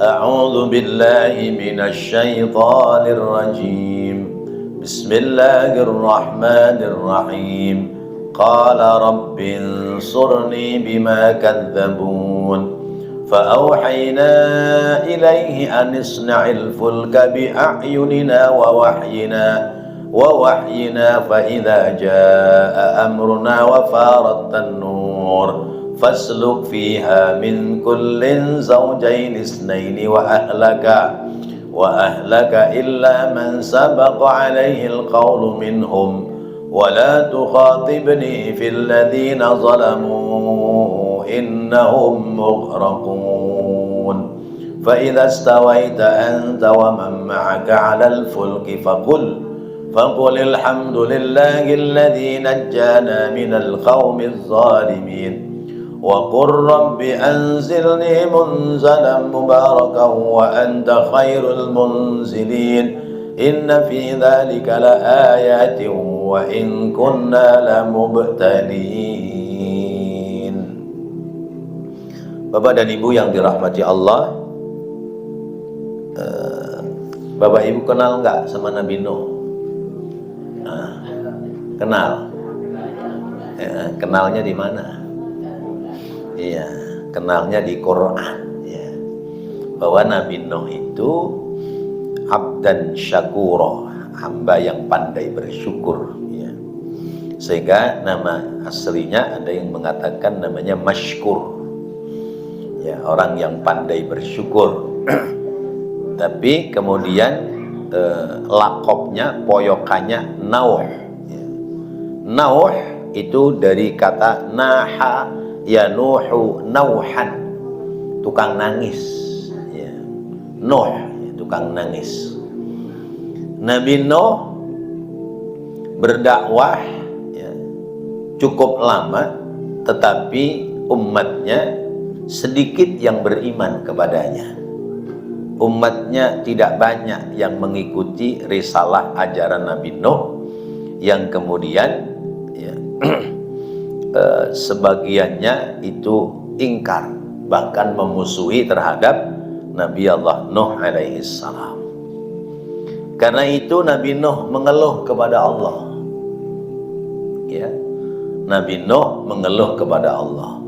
أعوذ بالله من الشيطان الرجيم بسم الله الرحمن الرحيم قال رب انصرني بما كذبون فأوحينا إليه أن اصنع الفلك بأعيننا ووحينا فإذا جاء أمرنا وفارت النور فاسلك فيها من كل زوجين اثنين وأهلك إلا من سبق عليه القول منهم ولا تخاطبني في الذين ظلموا إنهم مغرقون فإذا استويت أنت ومن معك على الفلك فقل الحمد لله الذي نجانا من القوم الظالمين وقل رب أنزلني منزلا مباركا وأنت خير المنزلين إن في ذلك لآيات وإن كنا لمبتلين. Bapak dan Ibu yang dirahmati Allah, Bapak Ibu kenal nggak sama Nabi Nuh? Kenal? Ya, kenalnya di mana? Iya, kenalnya di Quran. Ya. Bahwa Nabi Nuh itu abdan syakuro, hamba yang pandai bersyukur. Ya. Sehingga nama aslinya ada yang mengatakan namanya Mashkur. Ya, orang yang pandai bersyukur. Tapi kemudian lakopnya, poyokannya Nauh. Ya. Nauh itu dari kata naha yanuhu nauhan, tukang nangis. Ya. Nuh, ya, tukang nangis. Nabi Nuh berdakwah ya, cukup lama, tetapi umatnya sedikit yang beriman kepadanya. Umatnya tidak banyak yang mengikuti risalah ajaran Nabi Nuh, yang kemudian ya, sebagiannya itu ingkar, bahkan memusuhi terhadap Nabi Allah Nuh alaihi salam. Karena itu Nabi Nuh mengeluh kepada Allah. Ya, Nabi Nuh mengeluh kepada Allah.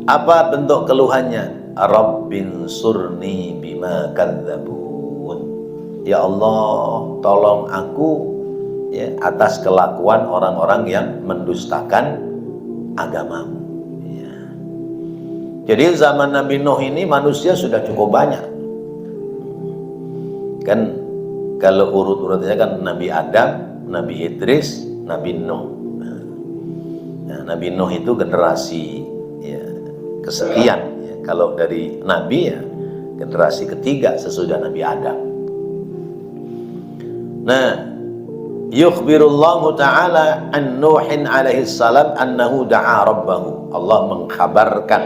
Apa bentuk keluhannya? Rabbin surni bima kadzabun. Ya Allah, tolong aku ya, atas kelakuan orang-orang yang mendustakan agamamu. Ya. Jadi zaman Nabi Nuh ini manusia sudah cukup banyak. Kan kalau urut-urutnya kan Nabi Adam, Nabi Idris, Nabi Nuh. Nah, Nabi Nuh itu generasi ya, kesekian. Ya. Kalau dari Nabi ya generasi ketiga sesudah Nabi Adam. Nah, yukhbirullahu ta'ala an Nuhin alaihi salam annahu da'a rabbahu. Allah mengkhabarkan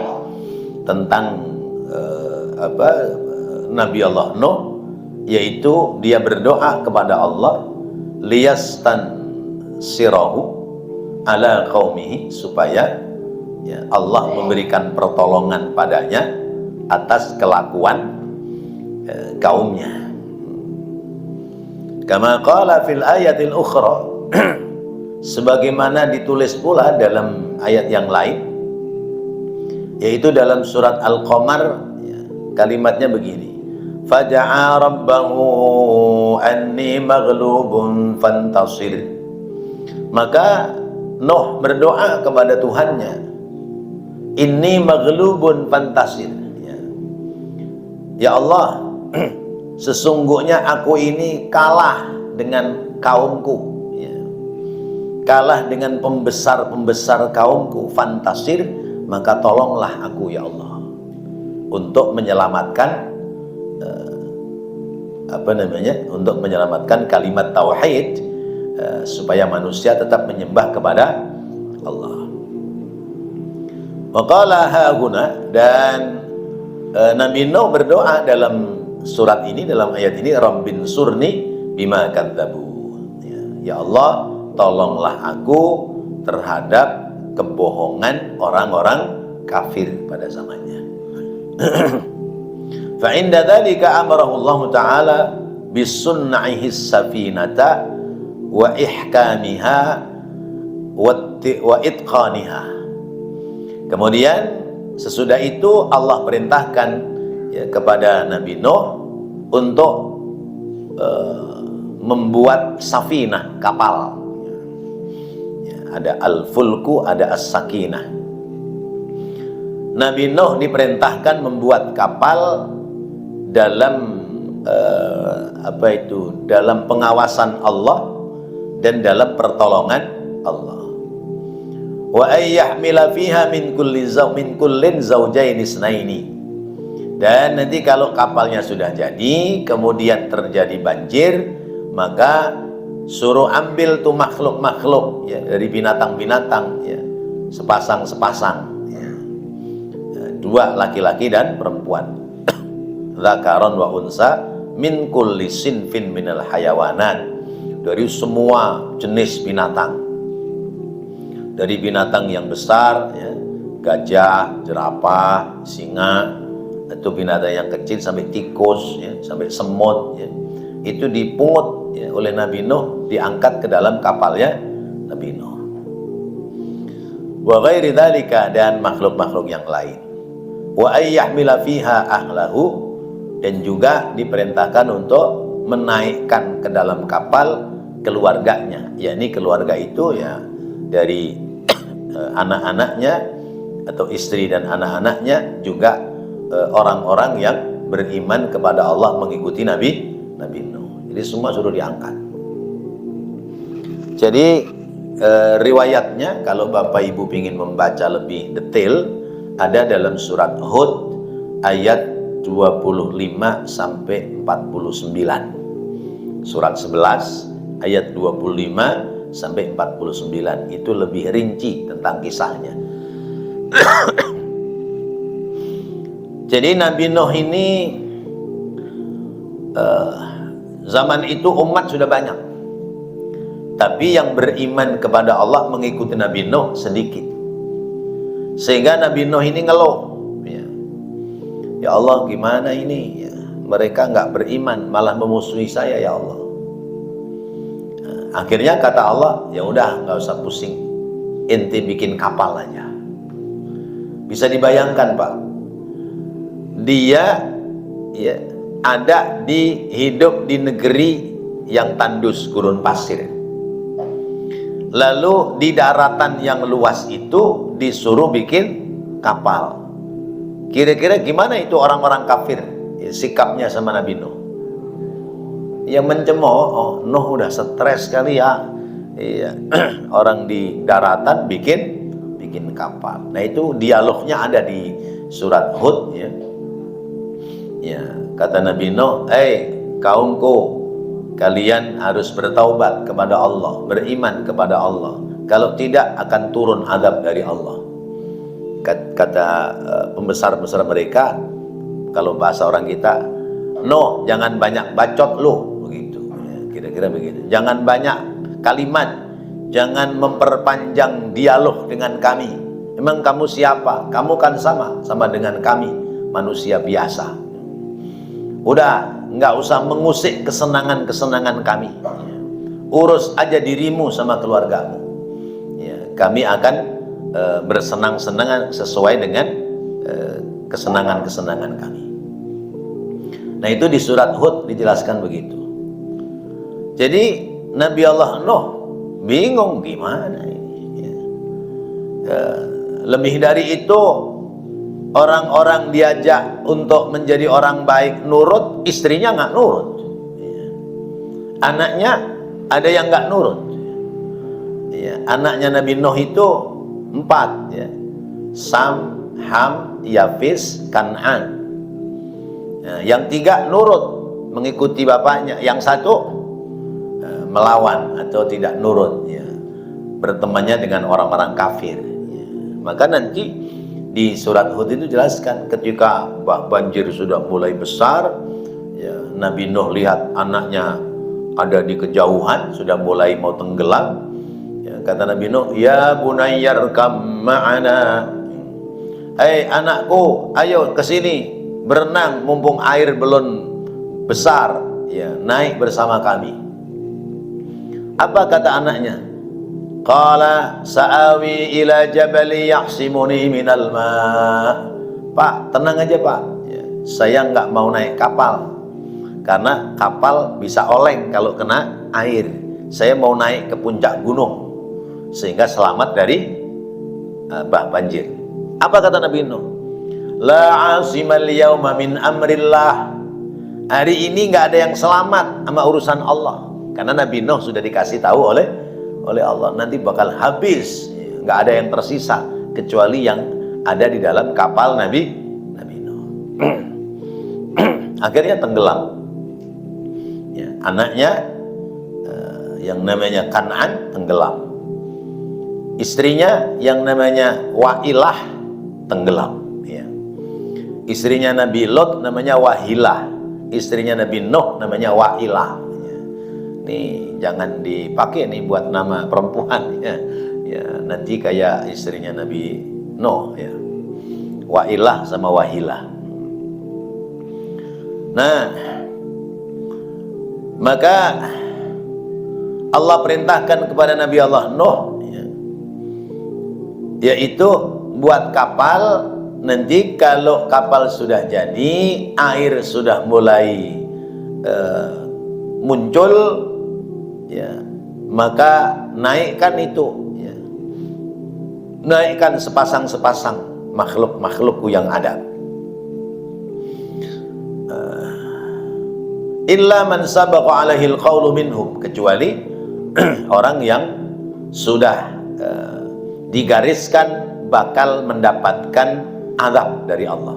tentang Nabi Allah Nuh, yaitu dia berdoa kepada Allah liyastan sirahu ala qaumihi, supaya ya, Allah memberikan pertolongan padanya atas kelakuan kaumnya. Kama qala fil ayatil ukhra, sebagaimana ditulis pula dalam ayat yang lain, yaitu dalam surat Al-Qamar, ya, kalimatnya begini: faja'a rabbahu anni maghlubun fantasir. Maka Nuh berdoa kepada Tuhannya, inni maghlubun fantasir. Ya Allah, sesungguhnya aku ini kalah dengan kaumku, ya. Kalah dengan pembesar-pembesar kaumku. Fantasir, maka tolonglah aku ya Allah untuk menyelamatkan untuk menyelamatkan kalimat tauhid, supaya manusia tetap menyembah kepada Allah. Waqala haguna, dan Nabi Nuh berdoa dalam surat ini, dalam ayat ini, Rabbin surni bima kadzabun. Ya Allah, tolonglah aku terhadap kebohongan orang-orang kafir pada zamannya. Fa inda dzalika amarahu Allah Ta'ala bisunna'ihi safinata wa ihkamiha wa itqaniha. Kemudian sesudah itu Allah perintahkan ya, kepada Nabi Nuh untuk membuat safinah, kapal. Ya, ada al-fulku, ada as-sakinah. Nabi Nuh diperintahkan membuat kapal dalam dalam pengawasan Allah dan dalam pertolongan Allah. Wa ayyahmila fiha min kullin zawjayn isnaini. Dan nanti kalau kapalnya sudah jadi, kemudian terjadi banjir, maka suruh ambil tuh makhluk-makhluk ya, dari binatang-binatang ya, sepasang-sepasang ya. Dua laki-laki dan perempuan. Dzakaron wa unsa min kulli sinfin minal hayawanat, dari semua jenis binatang, dari binatang yang besar ya, gajah, jerapah, singa, atau binatang yang kecil sampai tikus ya, sampai semut ya, itu dipungut ya, oleh Nabi Nuh, diangkat ke dalam kapalnya Nabi Nuh. Wa ghairi dzalika, dan makhluk-makhluk yang lain. Wa ayyahmila fiha ahlahu, dan juga diperintahkan untuk menaikkan ke dalam kapal keluarganya, yakni keluarga itu ya dari anak-anaknya atau istri dan anak-anaknya, juga orang-orang yang beriman kepada Allah mengikuti Nabi Nuh. Jadi semua suruh diangkat. Jadi riwayatnya kalau Bapak Ibu ingin membaca lebih detail, ada dalam surat Hud ayat 25 sampai 49. Surat 11 ayat 25 sampai 49 itu lebih rinci tentang kisahnya. Jadi Nabi Nuh ini zaman itu umat sudah banyak, tapi yang beriman kepada Allah mengikuti Nabi Nuh sedikit, sehingga Nabi Nuh ini ngeluh, ya Allah, gimana ini ya, mereka nggak beriman, malah memusuhi saya ya Allah. Akhirnya kata Allah, ya udah nggak usah pusing, ente bikin kapal aja. Bisa dibayangkan Pak, dia ya ada hidup di negeri yang tandus, gurun pasir. Lalu di daratan yang luas itu disuruh bikin kapal. Kira-kira gimana itu orang-orang kafir ya, sikapnya sama Nabi Nuh? Yang mencemooh, Nuh udah stres kali ya. Iya. Orang di daratan bikin kapal. Nah itu dialognya ada di surat Hud ya. Ya, kata Nabi Nuh, kaumku, kalian harus bertaubat kepada Allah, beriman kepada Allah. Kalau tidak akan turun azab dari Allah. Kata pembesar-pembesar mereka, kalau bahasa orang kita, no, jangan banyak bacot lu, begitu ya, kira-kira begitu. Jangan banyak kalimat, jangan memperpanjang dialog dengan kami. Emang kamu siapa? Kamu kan sama dengan kami, manusia biasa. Udah, nggak usah mengusik kesenangan kami. Urus aja dirimu sama keluargamu. Ya, kami akan bersenang-senang sesuai dengan kesenangan kami. Nah itu di surat Hud dijelaskan begitu. Jadi Nabi Allah Nuh bingung gimana ini ya. Lebih dari itu, orang-orang diajak untuk menjadi orang baik nurut, istrinya nggak nurut ya. Anaknya ada yang nggak nurut ya. Anaknya Nabi Nuh itu 4 ya, Sam, Ham, Yafis, Kan'an. Nah, yang 3 nurut mengikuti bapaknya, yang 1 melawan atau tidak nurut ya, bertemannya dengan orang-orang kafir ya. Maka nanti di surat Hud itu jelaskan ketika banjir sudah mulai besar ya, Nabi Nuh lihat anaknya ada di kejauhan, sudah mulai mau tenggelam. Kata Nabi Nuh, ya bunayyarkam ma'ana. Anakku, ayo ke sini, berenang mumpung air belum besar, ya, naik bersama kami. Apa kata anaknya? Qala sa'awi ila jabali yahsimuni minal ma'. Pak, tenang aja Pak, ya, saya nggak mau naik kapal karena kapal bisa oleng kalau kena air. Saya mau naik ke puncak gunung sehingga selamat dari banjir. Apa kata Nabi Nuh? La asimal yawma min amrillah. Hari ini nggak ada yang selamat sama urusan Allah, karena Nabi Nuh sudah dikasih tahu oleh Allah nanti bakal habis, nggak ada yang tersisa kecuali yang ada di dalam kapal Nabi Nuh. Akhirnya tenggelam. Ya, anaknya yang namanya Kan'an tenggelam. Istrinya yang namanya Wa'ilah tenggelam. Ya. Istrinya Nabi Lot namanya Wahilah. Istrinya Nabi Nuh namanya Wa'ilah. Ya. Ini jangan dipakai nih buat nama perempuan. Ya. Ya, nanti kayak istrinya Nabi Nuh. Ya. Wa'ilah sama Wahilah. Nah, maka Allah perintahkan kepada Nabi Allah Nuh, ya, yaitu buat kapal. Nanti kalau kapal sudah jadi, air sudah mulai muncul, ya, maka naikkan itu, ya, naikkan sepasang-sepasang makhluk-makhlukku yang ada. Illa man sabaqa alaihil qawlu minhum, kecuali orang yang sudah digariskan bakal mendapatkan azab dari Allah.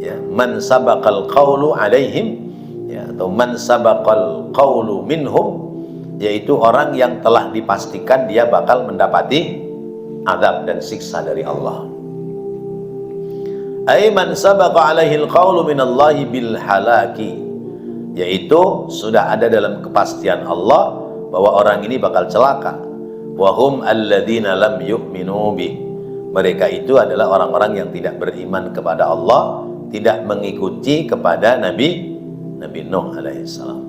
Ya, man sabaqal qawlu alaihim, ya, atau man sabaqal qawlu minhum, yaitu orang yang telah dipastikan dia bakal mendapati azab dan siksa dari Allah. Ay man sabaqa alaihil qawlu minallahi bil halaki, yaitu sudah ada dalam kepastian Allah bahwa orang ini bakal celaka. Wahum alladzina lam yu'minu bih, mereka itu adalah orang-orang yang tidak beriman kepada Allah, tidak mengikuti kepada Nabi Nuh alaihissalam.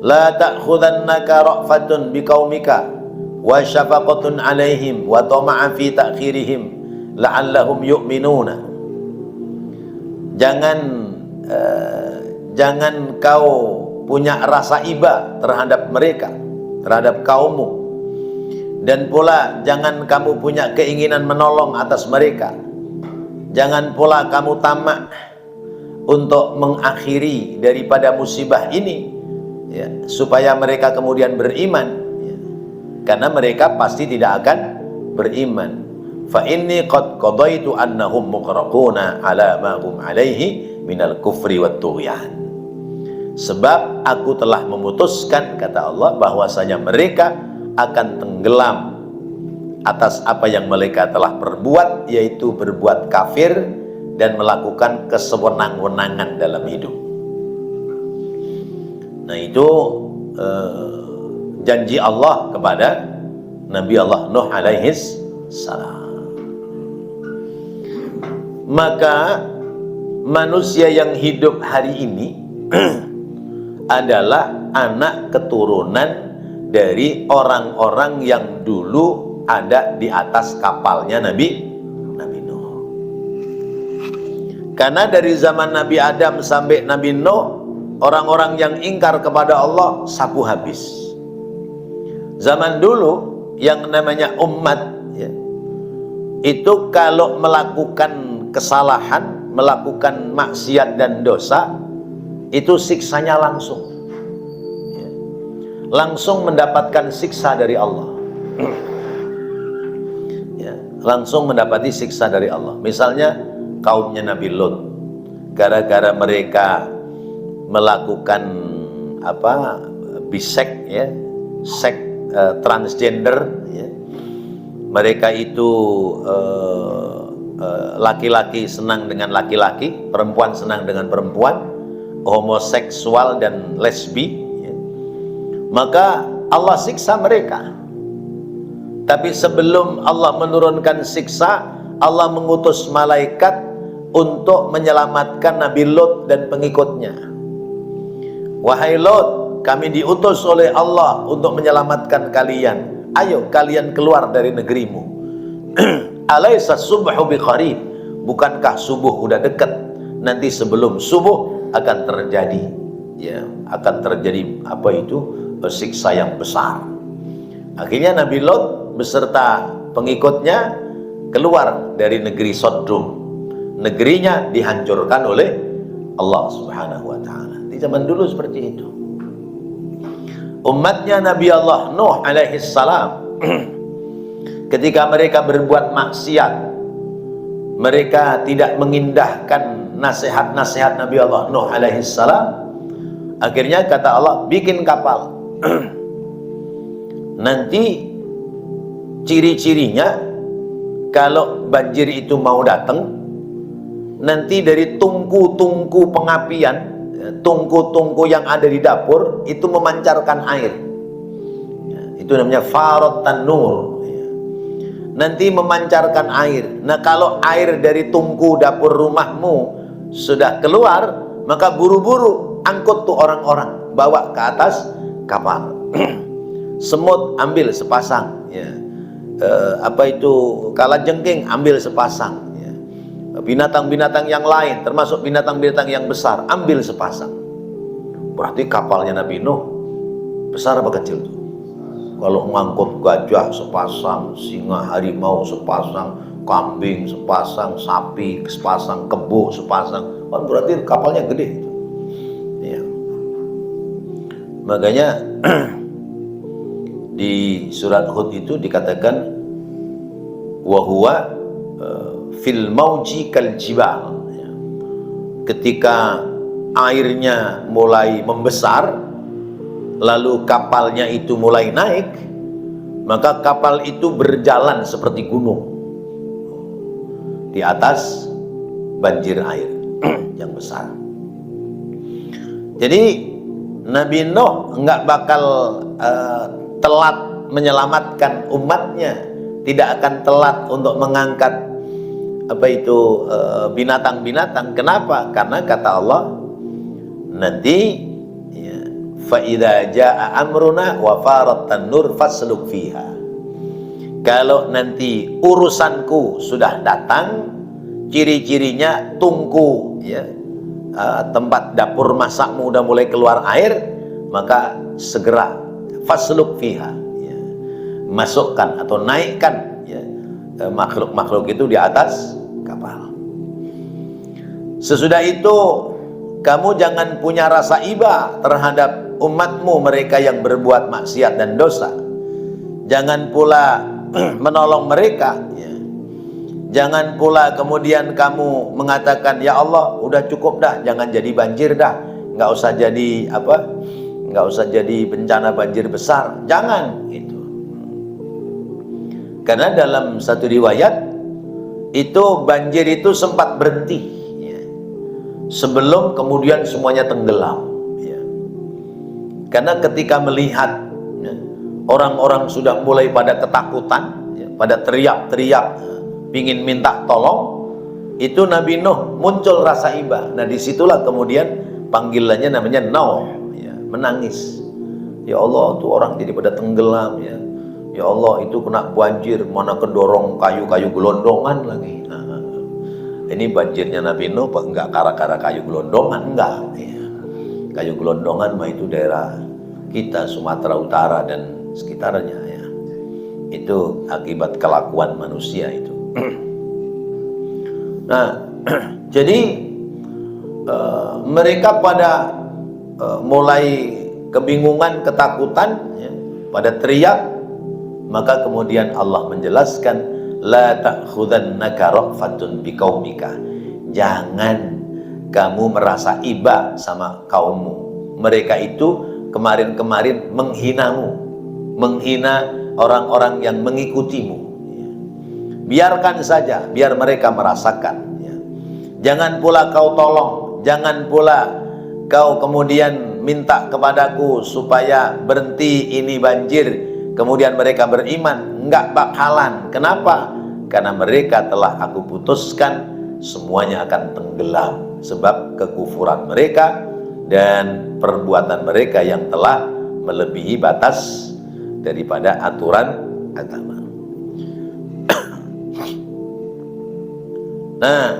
La ta'khudhannaka ra'fatun biqaumika wa syafaqatun alaihim wa tama'a fi ta'khirihim la'allahum yu'minuna. Jangan kau punya rasa iba terhadap mereka, terhadap kaummu, dan pula jangan kamu punya keinginan menolong atas mereka. Jangan pula kamu tamak untuk mengakhiri daripada musibah ini, ya, supaya mereka kemudian beriman, ya, karena mereka pasti tidak akan beriman. Fa inni qad qadaitu annahum muqraquna ala ma hum alaihi minal kufri wat tughyan. Sebab aku telah memutuskan, kata Allah, bahwasanya mereka akan tenggelam atas apa yang mereka telah perbuat, yaitu berbuat kafir dan melakukan kesewenang-wenangan dalam hidup. Nah, itu janji Allah kepada Nabi Allah Nuh alaihis salam. Maka manusia yang hidup hari ini adalah anak keturunan dari orang-orang yang dulu ada di atas kapalnya Nabi Nuh. Karena dari zaman Nabi Adam sampai Nabi Nuh, orang-orang yang ingkar kepada Allah sapu habis. Zaman dulu yang namanya umat, ya, itu kalau melakukan kesalahan, melakukan maksiat dan dosa, itu siksanya langsung, ya, langsung mendapatkan siksa dari Allah, ya, langsung mendapati siksa dari Allah. Misalnya kaumnya Nabi Lot, gara-gara mereka melakukan bisek, ya, seks transgender, ya, mereka itu laki-laki senang dengan laki-laki, perempuan senang dengan perempuan, homoseksual dan lesbi, ya, maka Allah siksa mereka. Tapi sebelum Allah menurunkan siksa, Allah mengutus malaikat untuk menyelamatkan Nabi Lot dan pengikutnya. Wahai Lot, kami diutus oleh Allah untuk menyelamatkan kalian. Ayo kalian keluar dari negerimu. Alaysa subhu biqarib? Bukankah subuh udah dekat? Nanti sebelum subuh akan terjadi, ya, akan terjadi apa itu? Siksa yang besar. Akhirnya Nabi Lot beserta pengikutnya keluar dari negeri Sodom. Negerinya dihancurkan oleh Allah Subhanahu wa ta'ala. Di zaman dulu seperti itu. Umatnya Nabi Allah Nuh alaihi salam, ketika mereka berbuat maksiat, mereka tidak mengindahkan nasihat-nasihat Nabi Allah Nuh alaihi salam. Akhirnya kata Allah, bikin kapal. Nanti ciri-cirinya kalau banjir itu mau datang, nanti dari tungku-tungku pengapian, tungku-tungku yang ada di dapur itu memancarkan air. Itu namanya farot tanur. Nanti memancarkan air. Nah, kalau air dari tungku dapur rumahmu sudah keluar, maka buru-buru angkut tuh orang-orang, bawa ke atas kapal. Semut ambil sepasang, ya. Apa itu kalajengking ambil sepasang, ya. Binatang-binatang yang lain termasuk binatang-binatang yang besar ambil sepasang. Berarti kapalnya Nabi Nuh besar apa kecil tuh? Kalau ngangkut gajah sepasang, singa, harimau sepasang, kambing sepasang, sapi sepasang, kebo sepasang, kan berarti kapalnya gede. Ya. Makanya di surat Hud itu dikatakan wahuwa fil mauji kal jibal. Ketika airnya mulai membesar, lalu kapalnya itu mulai naik, maka kapal itu berjalan seperti gunung di atas banjir air yang besar. Jadi Nabi Nuh nggak bakal telat menyelamatkan umatnya, tidak akan telat untuk mengangkat apa itu binatang-binatang. Kenapa? Karena kata Allah, nanti ya, fa idza jaa amruna wa farat tanur fasluk fiha. Kalau nanti urusanku sudah datang, ciri-cirinya tungku, ya, tempat dapur masakmu udah mulai keluar air, maka segera fasluk fiha, ya, masukkan atau naikkan, ya, makhluk-makhluk itu di atas kapal. Sesudah itu kamu jangan punya rasa iba terhadap umatmu mereka yang berbuat maksiat dan dosa. Jangan pula menolong mereka, ya. Jangan pula kemudian kamu mengatakan, ya Allah udah cukup dah, jangan jadi banjir dah, nggak usah jadi apa, nggak usah jadi bencana banjir besar. Jangan itu. Karena dalam satu riwayat itu banjir itu sempat berhenti, ya, sebelum kemudian semuanya tenggelam, ya. Karena ketika melihat, ya, orang-orang sudah mulai pada ketakutan, ya, pada teriak-teriak ingin minta tolong, itu Nabi Nuh muncul rasa iba. Nah disitulah kemudian panggilannya namanya Nuh, ya, menangis. Ya Allah, tuh orang jadi pada tenggelam, ya. Ya Allah, itu kena banjir, mana kedorong kayu-kayu gelondongan lagi. Nah, ini banjirnya Nabi Nuh enggak gara-gara kayu gelondongan, enggak, ya. Kayu gelondongan mah itu daerah kita Sumatera Utara dan sekitarnya, ya. Itu akibat kelakuan manusia itu. Nah, jadi mereka pada mulai kebingungan, ketakutan, ya, pada teriak. Maka kemudian Allah menjelaskan, la ta'khudhannaka ra'fatun biqaumika. Jangan kamu merasa iba sama kaummu. Mereka itu kemarin-kemarin menghinamu, menghina orang-orang yang mengikutimu. Biarkan saja, biar mereka merasakan, ya. Jangan pula kau tolong, jangan pula kau kemudian minta kepadaku supaya berhenti ini banjir, kemudian mereka beriman. Enggak bakalan. Kenapa? Karena mereka telah aku putuskan semuanya akan tenggelam sebab kekufuran mereka dan perbuatan mereka yang telah melebihi batas daripada aturan agama. Nah,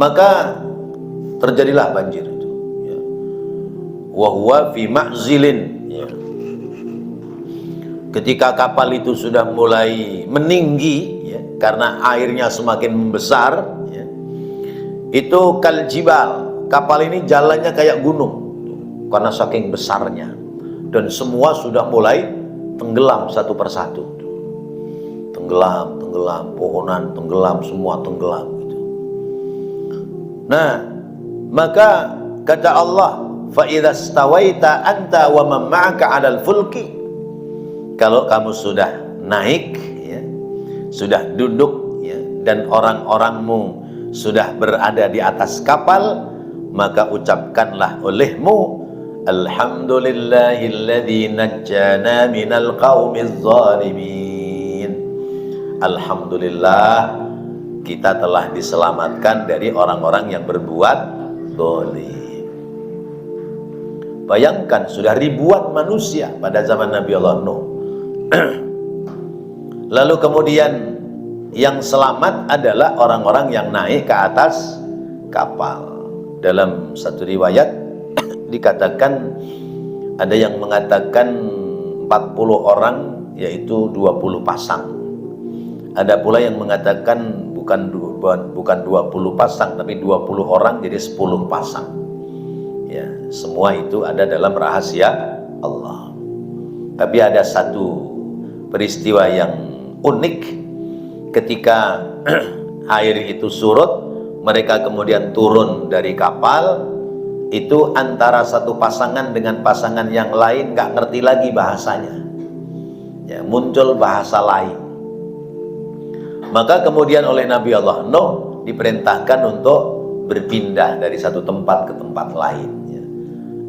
maka terjadilah banjir itu. Ya. Wa huwa fi ma'zilin. Ya. Ketika kapal itu sudah mulai meninggi, ya, karena airnya semakin membesar, ya, itu kaljibal. Kapal ini jalannya kayak gunung karena saking besarnya, dan semua sudah mulai tenggelam satu persatu. Tenggelam, pohonan tenggelam, semua tenggelam gitu. Nah, maka kata Allah, fa idza stawaita anta wa man ma'aka 'alal fulki, kalau kamu sudah naik, ya, sudah duduk, ya, dan orang-orangmu sudah berada di atas kapal, maka ucapkanlah olehmu, alhamdulillahilladzi najjana minal qaumiz zalimin. Alhamdulillah, kita telah diselamatkan dari orang-orang yang berbuat zalim. Bayangkan, sudah ribuan manusia pada zaman Nabi Allah Nuh. Lalu kemudian yang selamat adalah orang-orang yang naik ke atas kapal. Dalam satu riwayat dikatakan, ada yang mengatakan 40 orang, yaitu 20 pasang. Ada pula yang mengatakan bukan 20 pasang, tapi 20 orang jadi 10 pasang. Ya, semua itu ada dalam rahasia Allah. Tapi ada satu peristiwa yang unik, ketika air itu surut, mereka kemudian turun dari kapal, itu antara satu pasangan dengan pasangan yang lain gak ngerti lagi bahasanya, ya, muncul bahasa lain. Maka kemudian oleh Nabi Allah Nuh diperintahkan untuk berpindah dari satu tempat ke tempat lain, ya.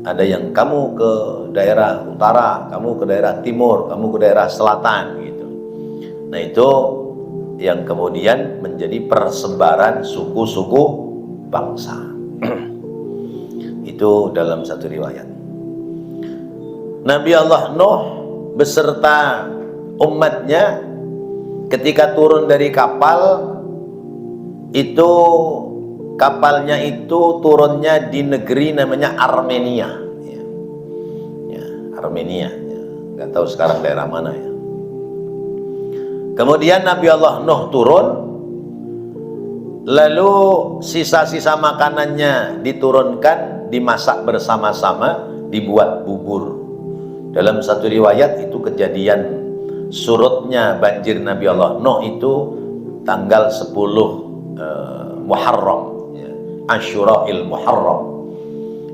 Ada yang kamu ke daerah utara, kamu ke daerah timur, kamu ke daerah selatan gitu. Nah, itu yang kemudian menjadi persebaran suku-suku bangsa. Itu dalam satu riwayat. Nabi Allah Nuh beserta umatnya ketika turun dari kapal itu, kapalnya itu turunnya di negeri namanya Armenia, ya. Ya, Armenia, ya. Nggak tahu sekarang daerah mana, ya. Kemudian Nabi Allah Nuh turun, lalu sisa-sisa makanannya diturunkan, dimasak bersama-sama, dibuat bubur. Dalam satu riwayat itu kejadian surutnya banjir Nabi Allah Nuh itu tanggal 10 Muharram, ya, Asyura'il Muharram.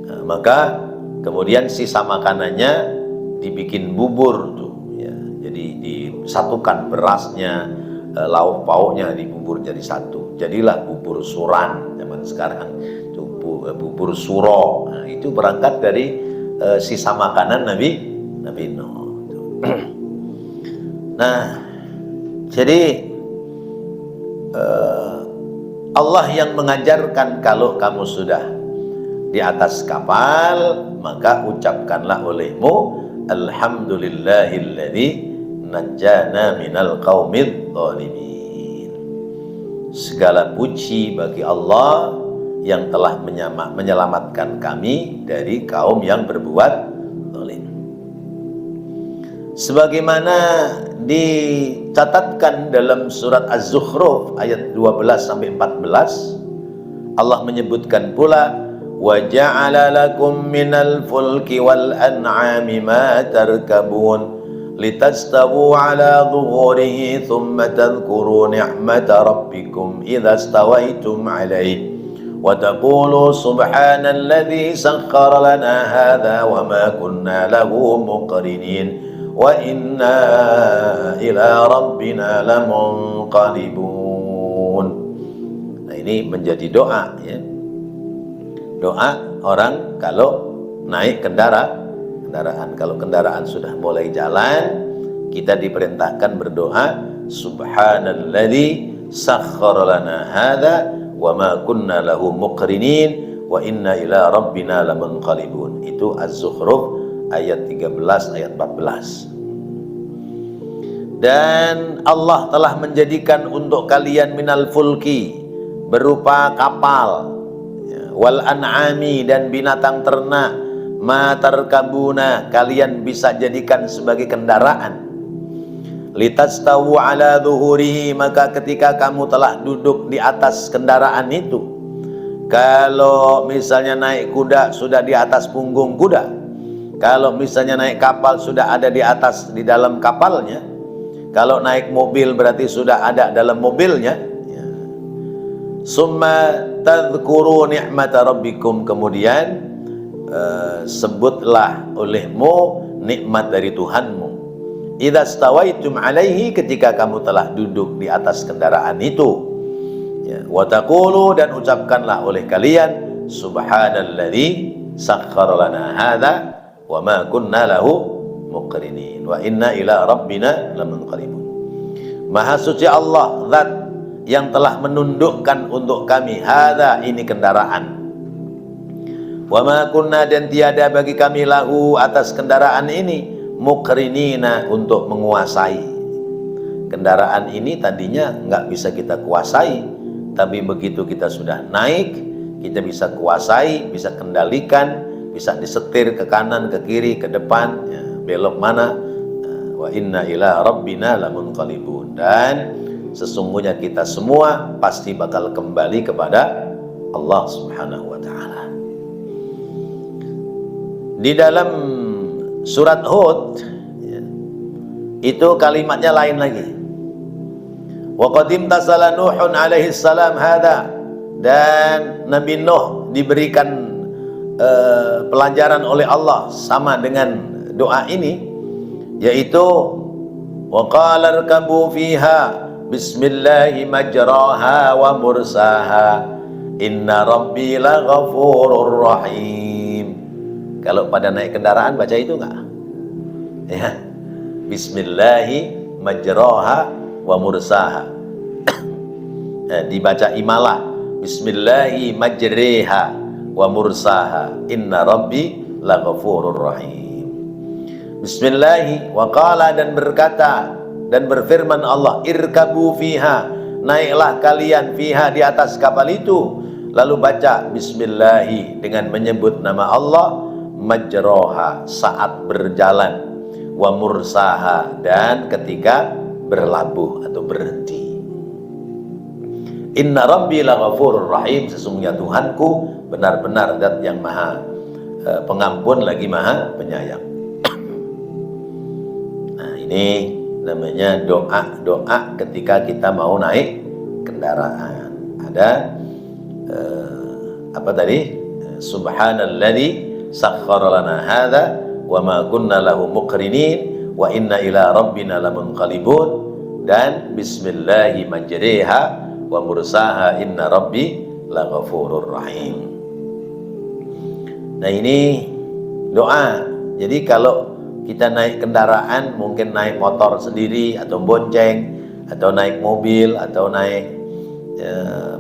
Nah, maka kemudian sisa makanannya dibikin bubur tuh, ya. Jadi disatukan berasnya, lauk pauknya dibubur jadi satu. Jadilah bubur suran zaman sekarang, itu bubur suro. Nah, itu berangkat dari sisa makanan Nabi Nuh. Nah, jadi Allah yang mengajarkan, kalau kamu sudah di atas kapal, maka ucapkanlah olehmu, alhamdulillahilladzi najjana minal qaumidz zalimin. Segala puji bagi Allah yang telah menyelamatkan kami dari kaum yang berbuat zalim. Sebagaimana dicatatkan dalam surat Az-Zukhruf ayat 12-14, Allah menyebutkan pula, wa ja'ala lakum minal fulki wal an'ami ma tarkabun litastawu ala dhuhurihi thumma tadhkuru ni'mata rabbikum idza stawaitum alaihi wa taqulu subhanalladzi sakhkhara lana hadza wa ma kunna lahu muqrinin wa inna ila rabbina lamunqalibun. Nah, ini menjadi doa, ya. Doa orang kalau naik kendaraan. Kalau kendaraan sudah mulai jalan, kita diperintahkan berdoa, subhanalladzi sakhkhara lana hadza wa ma kunna lahu muqrinin wa inna ila rabbina lamunqalibun. Itu Az-Zukhruf ayat 13 ayat 14. Dan Allah telah menjadikan untuk kalian minal fulki, berupa kapal, wal an'ami, dan binatang ternak, ma tarkabuna, kalian bisa jadikan sebagai kendaraan. Litastawu ala zuhurihi, maka ketika kamu telah duduk di atas kendaraan itu, kalau misalnya naik kuda sudah di atas punggung kuda, kalau misalnya naik kapal sudah ada di atas, di dalam kapalnya, kalau naik mobil berarti sudah ada dalam mobilnya. Summa tadhkuru ni'mata rabbikum, kemudian sebutlah olehmu nikmat dari Tuhanmu. Idza stawaitum alaihi, ketika kamu telah duduk di atas kendaraan itu. Wa taqulu, dan ucapkanlah oleh kalian, subhanalladzi sakhkhara lana hadza wa ma kunna lahu muqrinin wa inna ila rabbina lamunqalibun. Maha suci Allah, zat yang telah menundukkan untuk kami, hadza, ini kendaraan, wa ma kunna, dan tiada bagi kami, lahu, atas kendaraan ini, muqrinina, untuk menguasai. Kendaraan ini tadinya nggak bisa kita kuasai, tapi begitu kita sudah naik, kita bisa kuasai, bisa kendalikan, bisa disetir ke kanan, ke kiri, ke depan, belok mana. Wa inna ila rabbina lamunqalibun, dan sesungguhnya kita semua pasti bakal kembali kepada Allah Subhanahu wa ta'ala. Di dalam surat Hud itu kalimatnya lain lagi. Wa qadim tasala Nuhun alaihi salam hadza, dan Nabi Nuh diberikan pelajaran oleh Allah sama dengan doa ini, yaitu wa qala irkabu fiha bismillahi majraha wa mursaha inna rabbi laghafurur rahim. Kalau pada naik kendaraan baca itu enggak? Ya. Bismillahi majraha wa mursaha. Dibaca imalah, bismillahi majriha wa mursaha inna rabbi laghafurur rahim. Bismillahi, wa qala, dan berkata dan berfirman Allah, irkabu fiha, naiklah kalian, fiha, di atas kapal itu, lalu baca bismillahi, dengan menyebut nama Allah, majroha, saat berjalan, wa mursaha, dan ketika berlabuh atau berhenti. Inna rabbi laghafurur rahim, sesungguhnya Tuhanku benar-benar zat yang maha pengampun lagi maha penyayang. Nah, ini namanya doa-doa ketika kita mau naik kendaraan. Ada apa tadi? Subhanalladzi sakhkhara lana hadza wa ma kunna lahu muqrinin wa inna ila rabbina lamunqalibun, dan bismillahi majriha wa mursaha inna rabbi laghafurur rahim. Nah, ini doa. Jadi kalau kita naik kendaraan, mungkin naik motor sendiri atau bonceng, atau naik mobil, atau naik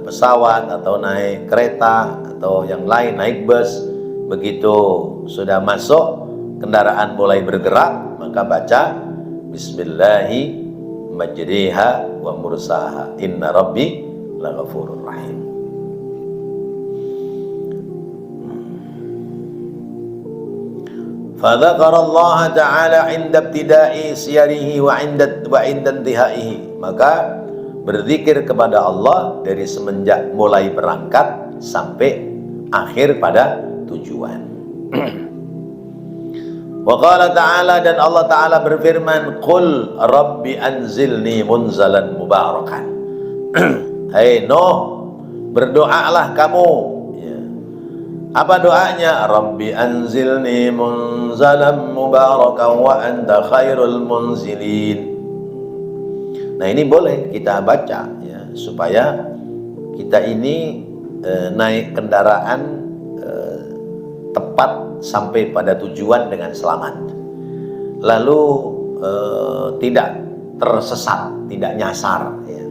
pesawat, atau naik kereta, atau yang lain, naik bus. Begitu sudah masuk, kendaraan mulai bergerak, maka baca bismillahi majriha wa mursaha inna rabbi laghafurur rahim. Fadzakara Allah Ta'ala inda ibtida'i siyarihi wa inda intihaihi, maka berzikir kepada Allah dari semenjak mulai berangkat sampai akhir pada tujuan. Wa qala ta'ala, dan Allah Ta'ala berfirman, qul rabbi anzilni munzalan mubarakan. Hai Nuh, berdoalah kamu. Apa doanya? Rabbi anzilni munzalan mubarakan wa anta khairul munzilin. Nah, ini boleh kita baca ya, supaya kita ini naik kendaraan tepat sampai pada tujuan dengan selamat, lalu tidak tersesat, tidak nyasar ya.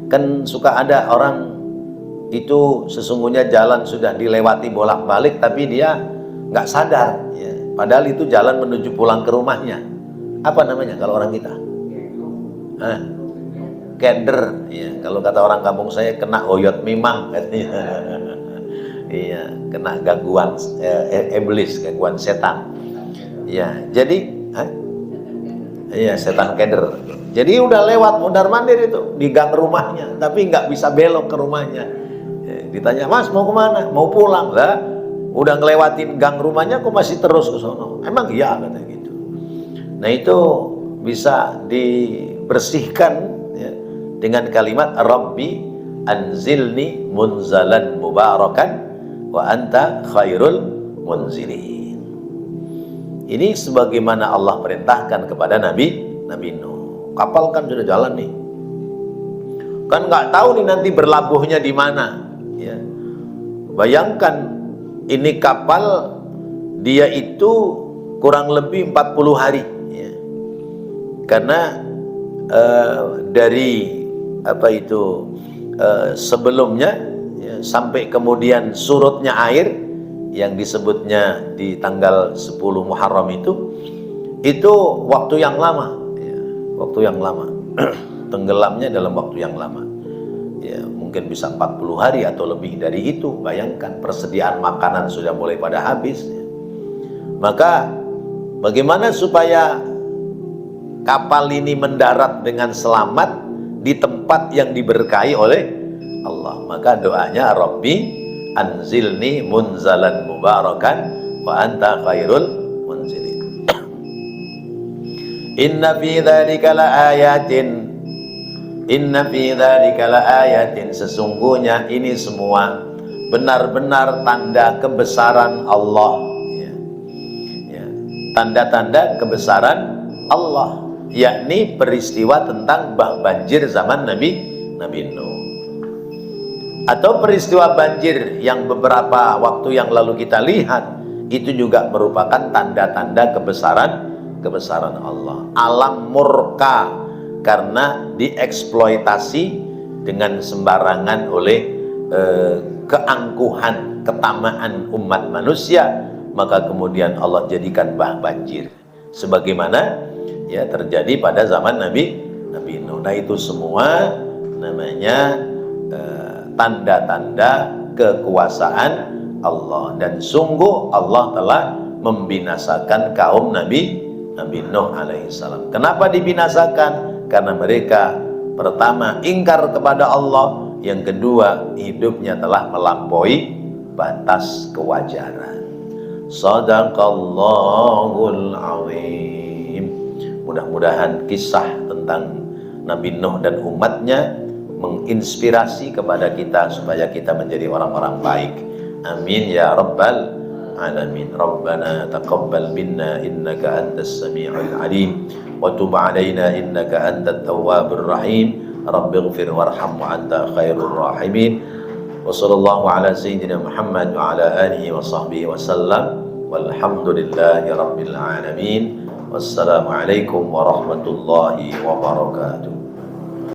Kan suka ada orang itu sesungguhnya jalan sudah dilewati bolak-balik tapi dia nggak sadar ya. Padahal itu jalan menuju pulang ke rumahnya. Apa namanya kalau orang kita? Keder ya. Kalau kata orang kampung saya kena oyot mimang katanya. Iya, kena gangguan iblis, gangguan setan. Ya, jadi iya, setan keder. Jadi udah lewat mondar-mandir itu di gang rumahnya, tapi nggak bisa belok ke rumahnya. Ditanya, Mas mau kemana? Mau pulang lah. Udah ngelewatin gang rumahnya, kok masih terus ke sono? Emang iya kata gitu. Nah itu bisa dibersihkan ya, dengan kalimat Rabbi anzilni munzalan mubarakan wa anta khairul munzilin. Ini sebagaimana Allah perintahkan kepada Nabi Nuh. Kapal kan sudah jalan nih. Kan nggak tahu nih nanti berlabuhnya di mana. Ya. Bayangkan ini kapal dia itu kurang lebih 40 hari ya. Karena dari sebelumnya ya, sampai kemudian surutnya air yang disebutnya di tanggal 10 Muharram itu waktu yang lama ya, waktu yang lama. Tenggelamnya dalam waktu yang lama ya, mungkin bisa 40 hari atau lebih dari itu. Bayangkan persediaan makanan sudah mulai pada habis ya. Maka bagaimana supaya kapal ini mendarat dengan selamat di tempat yang diberkahi oleh Allah? Maka doanya Rabbi anzilni munzalan mubarakan wa anta khairul munzilin. Inna fi dzalika laayatin, inna fi dzalika laayatin, sesungguhnya ini semua benar-benar tanda kebesaran Allah ya. Ya. Tanda-tanda kebesaran Allah, yakni peristiwa tentang banjir zaman Nabi Nuh, atau peristiwa banjir yang beberapa waktu yang lalu kita lihat, itu juga merupakan tanda-tanda kebesaran Allah. Alam murka karena dieksploitasi dengan sembarangan oleh keangkuhan, ketamaan umat manusia, maka kemudian Allah jadikan banjir sebagaimana ya terjadi pada zaman Nabi Nuh. Nah itu semua namanya tanda-tanda kekuasaan Allah, dan sungguh Allah telah membinasakan kaum Nabi Nuh alaihissalam. Kenapa dibinasakan? Karena mereka pertama ingkar kepada Allah, yang kedua hidupnya telah melampaui batas kewajaran. Shadaqallahul azim. Mudah-mudahan kisah tentang Nabi Nuh dan umatnya menginspirasi kepada kita supaya kita menjadi orang-orang baik. Amin ya rabbal alamin. Rabbana taqabbal minna innaka antas sami'ul alim wa tub alaina innaka antat tawwabur rahim. Rabbighfir warham wa anta khairur rahimin. Wa sallallahu ala sayyidina Muhammad wa ala alihi wa sahbihi wa sallam. Walhamdulillahi rabbil alamin. Wassalamu alaikum warahmatullahi wabarakatuh.